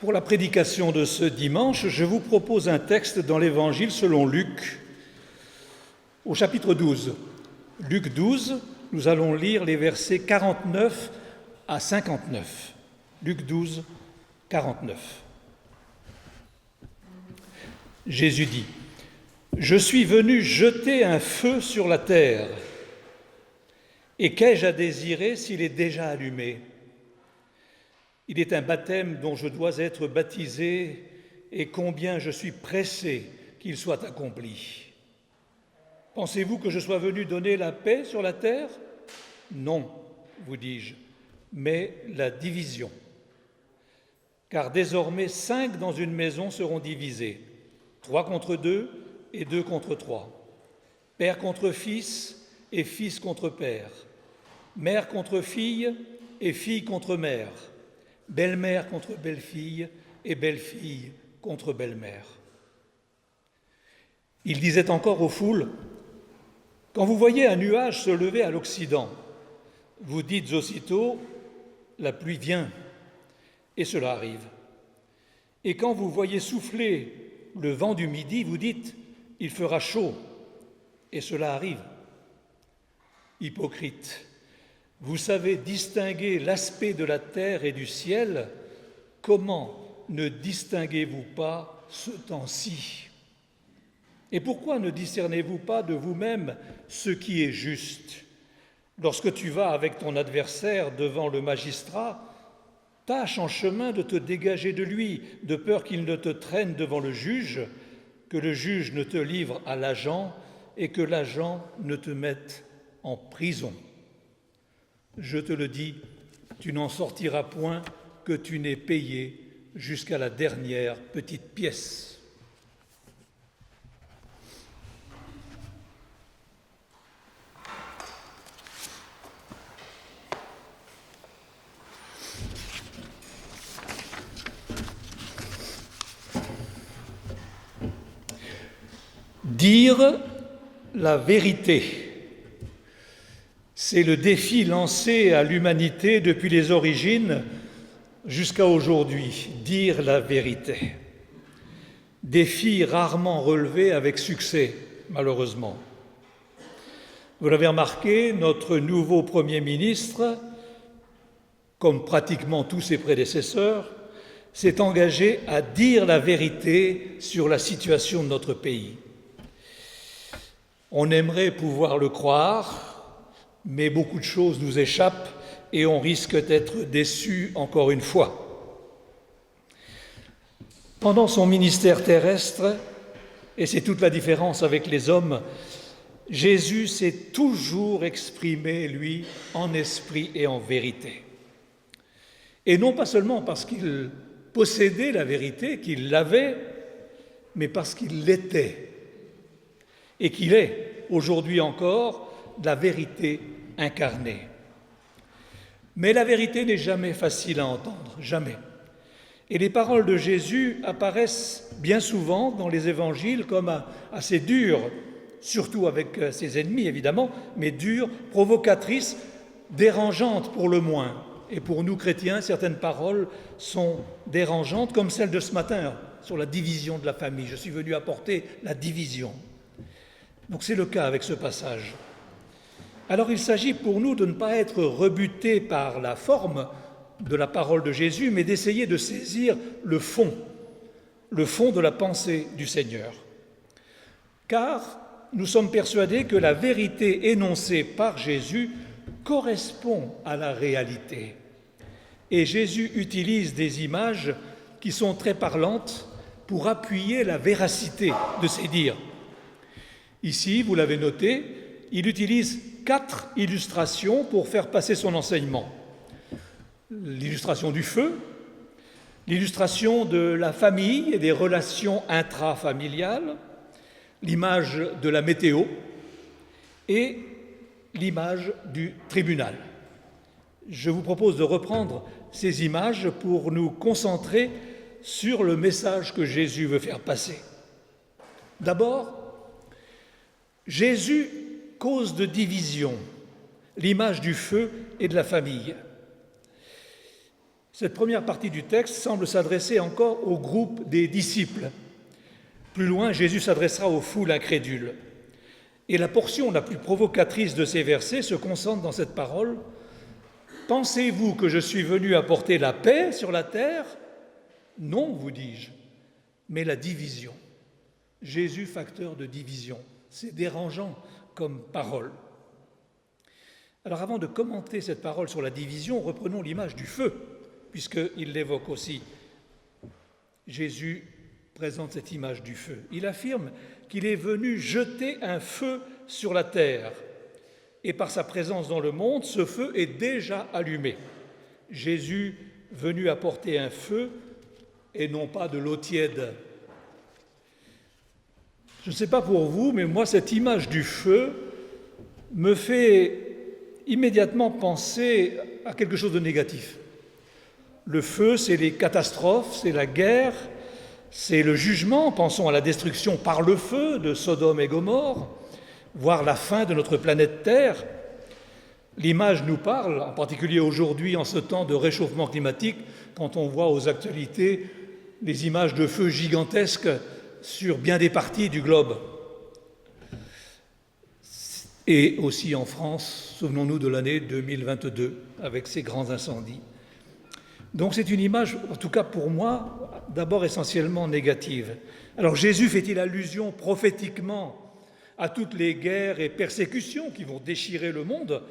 Pour la prédication de ce dimanche, je vous propose un texte dans l'Évangile selon Luc, au chapitre 12. Luc 12, nous allons lire les versets 49 à 59. Luc 12, 49. Jésus dit : « Je suis venu jeter un feu sur la terre, et qu'ai-je à désirer s'il est déjà allumé ? Il est un baptême dont je dois être baptisé, et combien je suis pressé qu'il soit accompli. Pensez-vous que je sois venu donner la paix sur la terre ? Non, vous dis-je, mais la division. Car désormais 5 dans une maison seront divisés, 3 contre 2 et 2 contre 3, père contre fils et fils contre père, mère contre fille et fille contre mère, belle-mère contre belle-fille et belle-fille contre belle-mère. » Il disait encore aux foules : « Quand vous voyez un nuage se lever à l'Occident, vous dites aussitôt : la pluie vient, et cela arrive. Et quand vous voyez souffler le vent du Midi, vous dites : il fera chaud, et cela arrive. Hypocrite, vous savez distinguer l'aspect de la terre et du ciel, comment ne distinguez-vous pas ce temps-ci ? Et pourquoi ne discernez-vous pas de vous-même ce qui est juste ? Lorsque tu vas avec ton adversaire devant le magistrat, tâche en chemin de te dégager de lui, de peur qu'il ne te traîne devant le juge, que le juge ne te livre à l'agent et que l'agent ne te mette en prison. Je te le dis, tu n'en sortiras point que tu n'aies payé jusqu'à la dernière petite pièce. » Dire la vérité, c'est le défi lancé à l'humanité depuis les origines jusqu'à aujourd'hui. Dire la vérité. Défi rarement relevé avec succès, malheureusement. Vous l'avez remarqué, notre nouveau Premier ministre, comme pratiquement tous ses prédécesseurs, s'est engagé à dire la vérité sur la situation de notre pays. On aimerait pouvoir le croire, mais beaucoup de choses nous échappent et on risque d'être déçus encore une fois. Pendant son ministère terrestre, et c'est toute la différence avec les hommes, Jésus s'est toujours exprimé, lui, en esprit et en vérité. Et non pas seulement parce qu'il possédait la vérité, qu'il l'avait, mais parce qu'il l'était. Et qu'il est, aujourd'hui encore, la vérité incarnée. Mais la vérité n'est jamais facile à entendre, jamais. Et les paroles de Jésus apparaissent bien souvent dans les évangiles comme assez dures, surtout avec ses ennemis évidemment, mais dures, provocatrices, dérangeantes pour le moins. Et pour nous chrétiens, certaines paroles sont dérangeantes, comme celle de ce matin sur la division de la famille. Je suis venu apporter la division. Donc c'est le cas avec ce passage. Alors il s'agit pour nous de ne pas être rebutés par la forme de la parole de Jésus, mais d'essayer de saisir le fond de la pensée du Seigneur. Car nous sommes persuadés que la vérité énoncée par Jésus correspond à la réalité. Et Jésus utilise des images qui sont très parlantes pour appuyer la véracité de ses dires. Ici, vous l'avez noté, il utilise 4 illustrations pour faire passer son enseignement. L'illustration du feu, l'illustration de la famille et des relations intrafamiliales, l'image de la météo et l'image du tribunal. Je vous propose de reprendre ces images pour nous concentrer sur le message que Jésus veut faire passer. D'abord, Jésus cause de division, l'image du feu et de la famille. Cette première partie du texte semble s'adresser encore au groupe des disciples. Plus loin, Jésus s'adressera aux foules incrédules. Et la portion la plus provocatrice de ces versets se concentre dans cette parole. « Pensez-vous que je suis venu apporter la paix sur la terre ? Non, vous dis-je, mais la division. » Jésus, facteur de division. C'est dérangeant comme parole. Alors avant de commenter cette parole sur la division, reprenons l'image du feu, puisqu'il l'évoque aussi. Jésus présente cette image du feu. Il affirme qu'il est venu jeter un feu sur la terre. Et par sa présence dans le monde, ce feu est déjà allumé. Jésus venu apporter un feu et non pas de l'eau tiède. Je ne sais pas pour vous, mais moi, cette image du feu me fait immédiatement penser à quelque chose de négatif. Le feu, c'est les catastrophes, c'est la guerre, c'est le jugement. Pensons à la destruction par le feu de Sodome et Gomorrhe, voire la fin de notre planète Terre. L'image nous parle, en particulier aujourd'hui, en ce temps de réchauffement climatique, quand on voit aux actualités les images de feux gigantesques sur bien des parties du globe. Et aussi en France, souvenons-nous de l'année 2022, avec ces grands incendies. Donc c'est une image, en tout cas pour moi, d'abord essentiellement négative. Alors Jésus fait-il allusion prophétiquement à toutes les guerres et persécutions qui vont déchirer le monde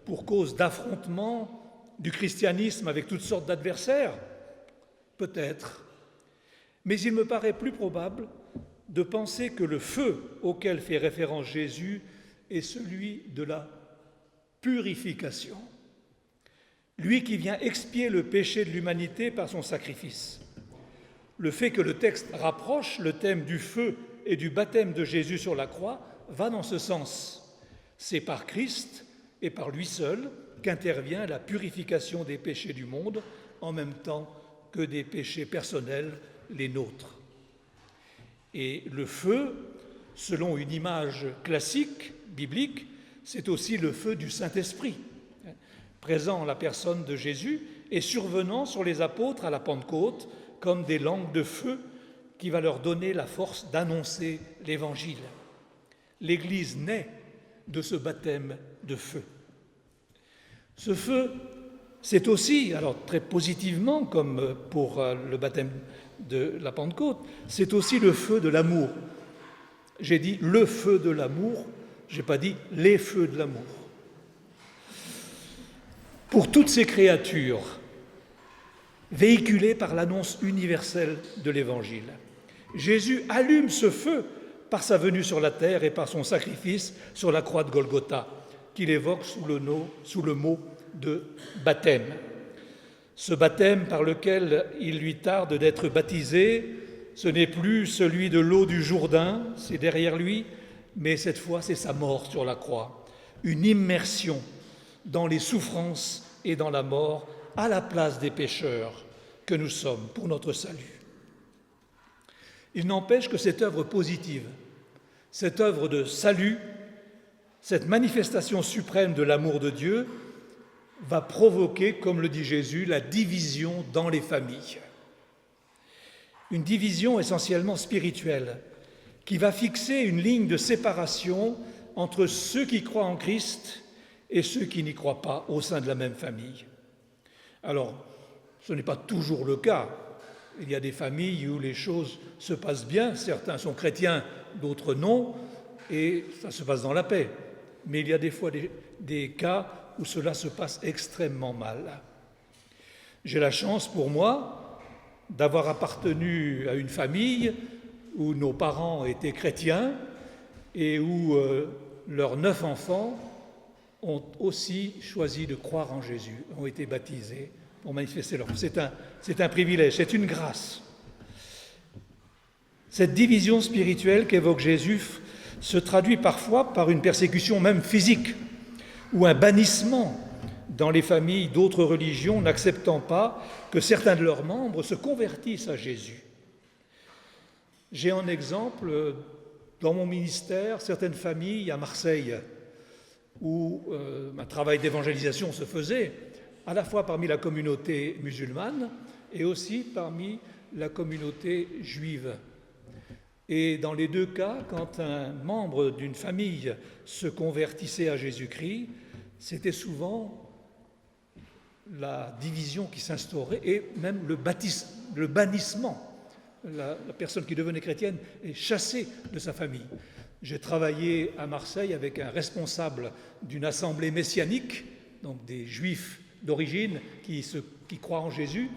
pour cause d'affrontements du christianisme avec toutes sortes d'adversaires ? Peut-être. Mais il me paraît plus probable de penser que le feu auquel fait référence Jésus est celui de la purification. Lui qui vient expier le péché de l'humanité par son sacrifice. Le fait que le texte rapproche le thème du feu et du baptême de Jésus sur la croix va dans ce sens. C'est par Christ et par lui seul qu'intervient la purification des péchés du monde, en même temps que des péchés personnels, les nôtres. Et le feu, selon une image classique, biblique, c'est aussi le feu du Saint-Esprit, présent en la personne de Jésus et survenant sur les apôtres à la Pentecôte comme des langues de feu qui va leur donner la force d'annoncer l'Évangile. L'Église naît de ce baptême de feu. Ce feu, c'est aussi, alors très positivement, comme pour le baptême de la Pentecôte, c'est aussi le feu de l'amour. J'ai dit le feu de l'amour, je n'ai pas dit les feux de l'amour. Pour toutes ces créatures véhiculées par l'annonce universelle de l'Évangile, Jésus allume ce feu par sa venue sur la terre et par son sacrifice sur la croix de Golgotha, qu'il évoque sous le mot de baptême. Ce baptême par lequel il lui tarde d'être baptisé, ce n'est plus celui de l'eau du Jourdain, c'est derrière lui, mais cette fois c'est sa mort sur la croix, une immersion dans les souffrances et dans la mort à la place des pécheurs que nous sommes pour notre salut. Il n'empêche que cette œuvre positive, cette œuvre de salut, cette manifestation suprême de l'amour de Dieu va provoquer, comme le dit Jésus, la division dans les familles. Une division essentiellement spirituelle qui va fixer une ligne de séparation entre ceux qui croient en Christ et ceux qui n'y croient pas au sein de la même famille. Alors, ce n'est pas toujours le cas. Il y a des familles où les choses se passent bien, certains sont chrétiens, d'autres non, et ça se passe dans la paix. Mais il y a des fois des cas où cela se passe extrêmement mal. J'ai la chance pour moi d'avoir appartenu à une famille où nos parents étaient chrétiens et où leurs 9 enfants ont aussi choisi de croire en Jésus, ont été baptisés pour manifester leur foi. C'est un privilège, c'est une grâce. Cette division spirituelle qu'évoque Jésus se traduit parfois par une persécution même physique ou un bannissement dans les familles d'autres religions n'acceptant pas que certains de leurs membres se convertissent à Jésus. J'ai en exemple, dans mon ministère, certaines familles à Marseille où un travail d'évangélisation se faisait, à la fois parmi la communauté musulmane et aussi parmi la communauté juive. Et dans les deux cas, quand un membre d'une famille se convertissait à Jésus-Christ, c'était souvent la division qui s'instaurait et même le bannissement. La personne qui devenait chrétienne est chassée de sa famille. J'ai travaillé à Marseille avec un responsable d'une assemblée messianique, donc des juifs d'origine qui croient en Jésus.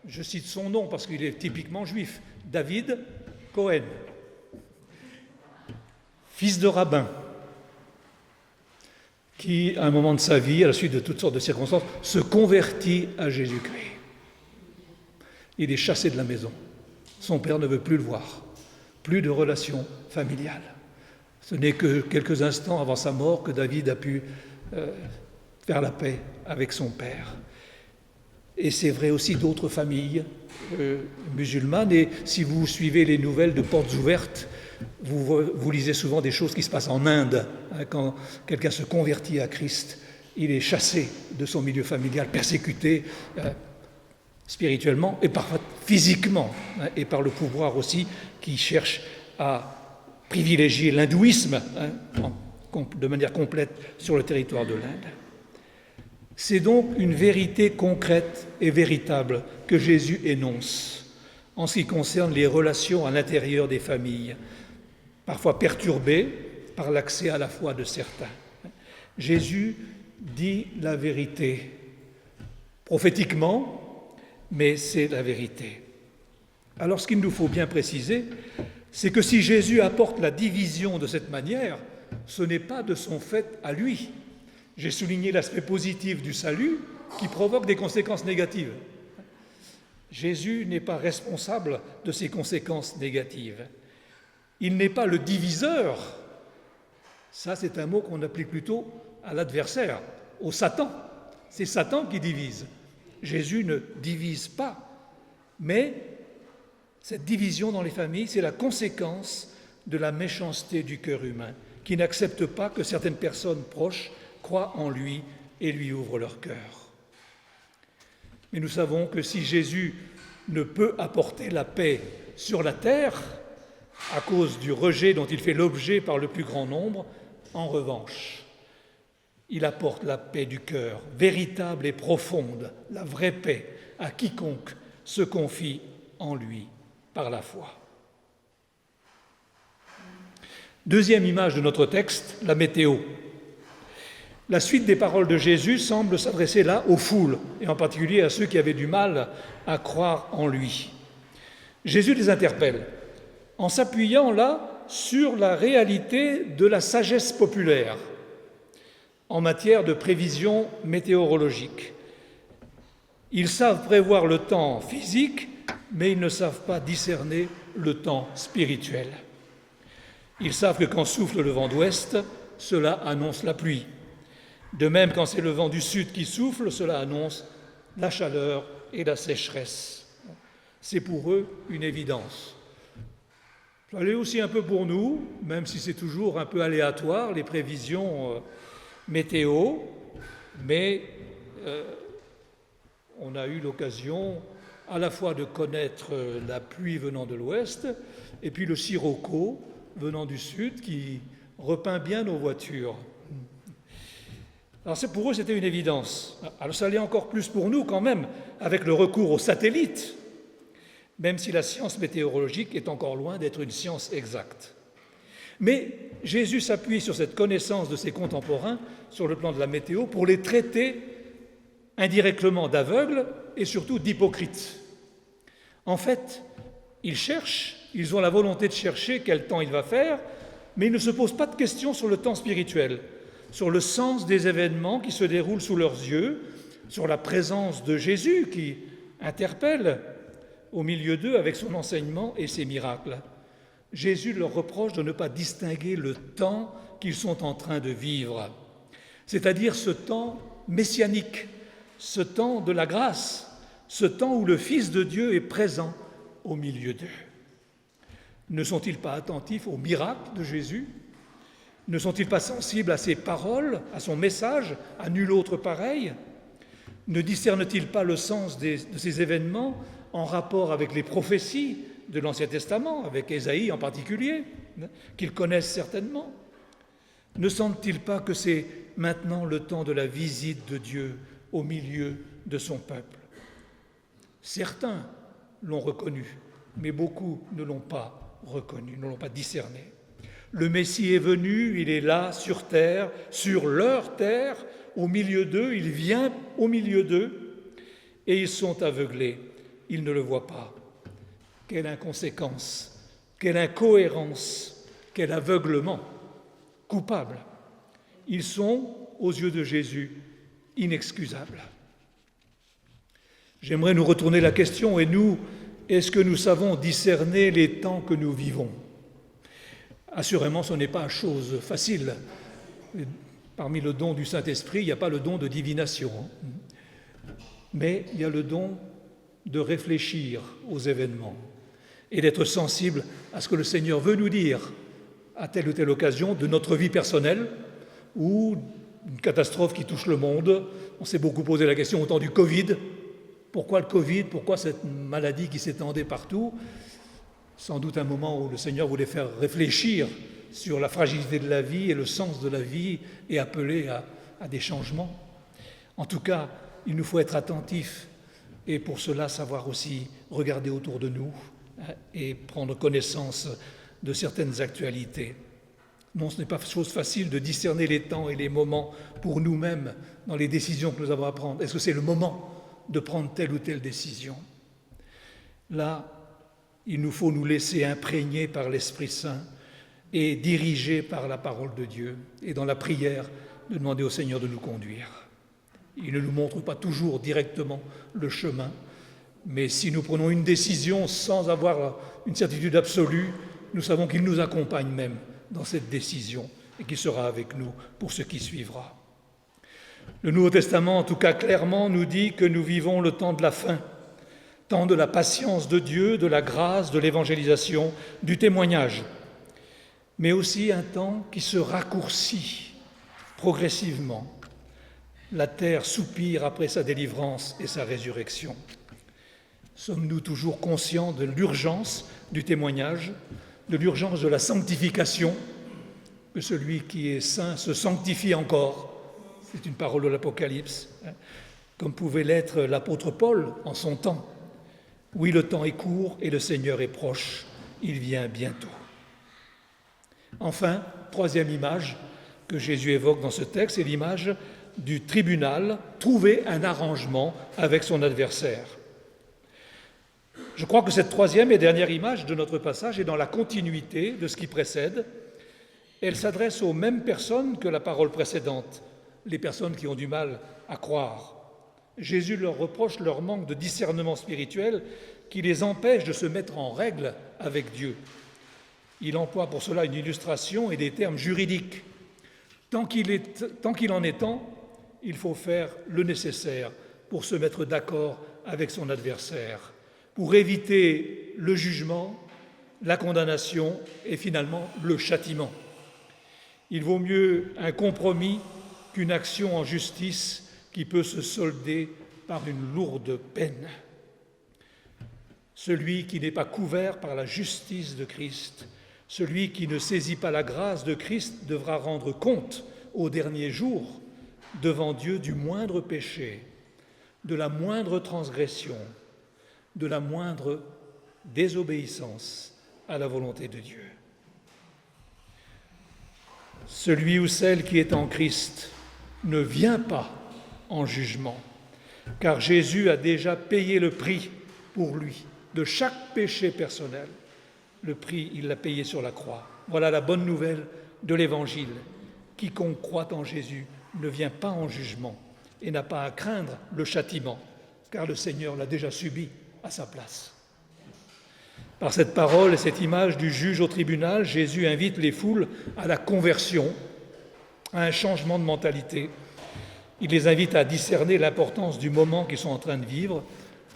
Je cite son nom parce qu'il est typiquement juif, David Cohen, fils de rabbin, qui, à un moment de sa vie, à la suite de toutes sortes de circonstances, se convertit à Jésus-Christ. Il est chassé de la maison. Son père ne veut plus le voir. Plus de relations familiales. Ce n'est que quelques instants avant sa mort que David a pu faire la paix avec son père. Et c'est vrai aussi d'autres familles musulmanes. Et si vous suivez les nouvelles de Portes Ouvertes, vous lisez souvent des choses qui se passent en Inde. Quand quelqu'un se convertit à Christ, il est chassé de son milieu familial, persécuté spirituellement et parfois physiquement, et par le pouvoir aussi qui cherche à privilégier l'hindouisme de manière complète sur le territoire de l'Inde. C'est donc une vérité concrète et véritable que Jésus énonce en ce qui concerne les relations à l'intérieur des familles, parfois perturbées par l'accès à la foi de certains. Jésus dit la vérité prophétiquement, mais c'est la vérité. Alors ce qu'il nous faut bien préciser, c'est que si Jésus apporte la division de cette manière, ce n'est pas de son fait à lui. J'ai souligné l'aspect positif du salut qui provoque des conséquences négatives. Jésus n'est pas responsable de ces conséquences négatives. Il n'est pas le diviseur. Ça, c'est un mot qu'on applique plutôt à l'adversaire, au Satan. C'est Satan qui divise. Jésus ne divise pas, mais cette division dans les familles, c'est la conséquence de la méchanceté du cœur humain, qui n'accepte pas que certaines personnes proches croient en lui et lui ouvrent leur cœur. Mais nous savons que si Jésus ne peut apporter la paix sur la terre, à cause du rejet dont il fait l'objet par le plus grand nombre, en revanche, il apporte la paix du cœur, véritable et profonde, la vraie paix, à quiconque se confie en lui par la foi. Deuxième image de notre texte, la météo. La suite des paroles de Jésus semble s'adresser là aux foules, et en particulier à ceux qui avaient du mal à croire en lui. Jésus les interpelle, en s'appuyant là sur la réalité de la sagesse populaire en matière de prévision météorologique. Ils savent prévoir le temps physique, mais ils ne savent pas discerner le temps spirituel. Ils savent que quand souffle le vent d'ouest, cela annonce la pluie. De même, quand c'est le vent du sud qui souffle, cela annonce la chaleur et la sécheresse. C'est pour eux une évidence. Ça l'est aussi un peu pour nous, même si c'est toujours un peu aléatoire, les prévisions météo, mais on a eu l'occasion à la fois de connaître la pluie venant de l'ouest et puis le sirocco venant du sud qui repeint bien nos voitures. Alors pour eux, c'était une évidence. Alors ça l'est encore plus pour nous quand même, avec le recours aux satellites, même si la science météorologique est encore loin d'être une science exacte. Mais Jésus s'appuie sur cette connaissance de ses contemporains sur le plan de la météo pour les traiter indirectement d'aveugles et surtout d'hypocrites. En fait, ils ont la volonté de chercher quel temps il va faire, mais ils ne se posent pas de questions sur le temps spirituel, sur le sens des événements qui se déroulent sous leurs yeux, sur la présence de Jésus qui interpelle au milieu d'eux avec son enseignement et ses miracles. Jésus leur reproche de ne pas distinguer le temps qu'ils sont en train de vivre, c'est-à-dire ce temps messianique, ce temps de la grâce, ce temps où le Fils de Dieu est présent au milieu d'eux. Ne sont-ils pas attentifs aux miracles de Jésus? Ne sont-ils pas sensibles à ses paroles, à son message, à nul autre pareil? Ne discernent-ils pas le sens de ces événements en rapport avec les prophéties de l'Ancien Testament, avec Ésaïe en particulier, qu'ils connaissent certainement? Ne sentent-ils pas que c'est maintenant le temps de la visite de Dieu au milieu de son peuple? Certains l'ont reconnu, mais beaucoup ne l'ont pas reconnu, ne l'ont pas discerné. Le Messie est venu, il est là, sur terre, sur leur terre, au milieu d'eux, il vient au milieu d'eux, et ils sont aveuglés, ils ne le voient pas. Quelle inconséquence, quelle incohérence, quel aveuglement coupable. Ils sont, aux yeux de Jésus, inexcusables. J'aimerais nous retourner la question, et nous, est-ce que nous savons discerner les temps que nous vivons? Assurément, ce n'est pas chose facile. Parmi le don du Saint-Esprit, il n'y a pas le don de divination. Mais il y a le don de réfléchir aux événements et d'être sensible à ce que le Seigneur veut nous dire à telle ou telle occasion de notre vie personnelle ou une catastrophe qui touche le monde. On s'est beaucoup posé la question au temps du Covid. Pourquoi le Covid? Pourquoi cette maladie qui s'étendait partout? Sans doute un moment où le Seigneur voulait faire réfléchir sur la fragilité de la vie et le sens de la vie et appeler à des changements. En tout cas, il nous faut être attentifs et pour cela savoir aussi regarder autour de nous et prendre connaissance de certaines actualités. Non, ce n'est pas chose facile de discerner les temps et les moments pour nous-mêmes dans les décisions que nous avons à prendre. Est-ce que c'est le moment de prendre telle ou telle décision? Là, il nous faut nous laisser imprégner par l'Esprit Saint et diriger par la parole de Dieu et dans la prière de demander au Seigneur de nous conduire. Il ne nous montre pas toujours directement le chemin, mais si nous prenons une décision sans avoir une certitude absolue, nous savons qu'il nous accompagne même dans cette décision et qu'il sera avec nous pour ce qui suivra. Le Nouveau Testament, en tout cas clairement, nous dit que nous vivons le temps de la fin, temps de la patience de Dieu, de la grâce, de l'évangélisation, du témoignage, mais aussi un temps qui se raccourcit progressivement. La terre soupire après sa délivrance et sa résurrection. Sommes-nous toujours conscients de l'urgence du témoignage, de l'urgence de la sanctification, que celui qui est saint se sanctifie encore? C'est une parole de l'Apocalypse, comme pouvait l'être l'apôtre Paul en son temps. Oui, le temps est court et le Seigneur est proche, il vient bientôt. Enfin, troisième image que Jésus évoque dans ce texte, c'est l'image du tribunal, trouver un arrangement avec son adversaire. Je crois que cette troisième et dernière image de notre passage est dans la continuité de ce qui précède. Elle s'adresse aux mêmes personnes que la parole précédente, les personnes qui ont du mal à croire. Jésus leur reproche leur manque de discernement spirituel qui les empêche de se mettre en règle avec Dieu. Il emploie pour cela une illustration et des termes juridiques. Tant qu'il en est temps, il faut faire le nécessaire pour se mettre d'accord avec son adversaire, pour éviter le jugement, la condamnation et finalement le châtiment. Il vaut mieux un compromis qu'une action en justice qui peut se solder par une lourde peine. Celui qui n'est pas couvert par la justice de Christ, celui qui ne saisit pas la grâce de Christ devra rendre compte au dernier jour devant Dieu du moindre péché, de la moindre transgression, de la moindre désobéissance à la volonté de Dieu. Celui ou celle qui est en Christ ne vient pas en jugement, car Jésus a déjà payé le prix pour lui de chaque péché personnel. Le prix, il l'a payé sur la croix. Voilà la bonne nouvelle de l'Évangile. Quiconque croit en Jésus ne vient pas en jugement et n'a pas à craindre le châtiment, car le Seigneur l'a déjà subi à sa place. Par cette parole et cette image du juge au tribunal, Jésus invite les foules à la conversion, à un changement de mentalité. Il les invite à discerner l'importance du moment qu'ils sont en train de vivre,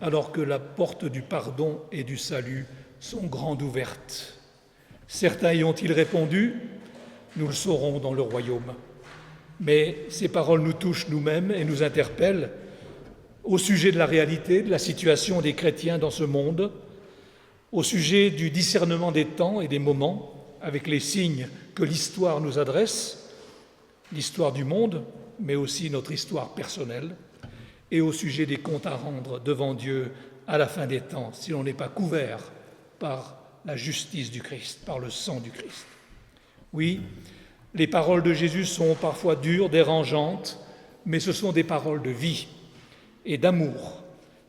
alors que la porte du pardon et du salut sont grandes ouvertes. Certains y ont-ils répondu ? nous le saurons dans le royaume. Mais ces paroles nous touchent nous-mêmes et nous interpellent au sujet de la réalité, de la situation des chrétiens dans ce monde, au sujet du discernement des temps et des moments, avec les signes que l'histoire nous adresse, l'histoire du monde, mais aussi notre histoire personnelle, et au sujet des comptes à rendre devant Dieu à la fin des temps, si l'on n'est pas couvert par la justice du Christ, par le sang du Christ. Oui, les paroles de Jésus sont parfois dures, dérangeantes, mais ce sont des paroles de vie et d'amour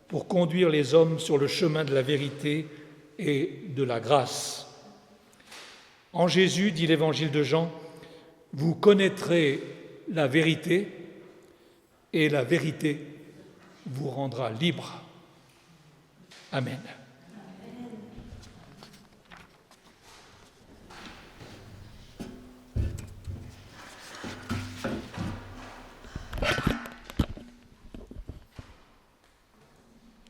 pour conduire les hommes sur le chemin de la vérité et de la grâce. En Jésus, dit l'Évangile de Jean, vous connaîtrez la vérité et la vérité vous rendra libre. Amen.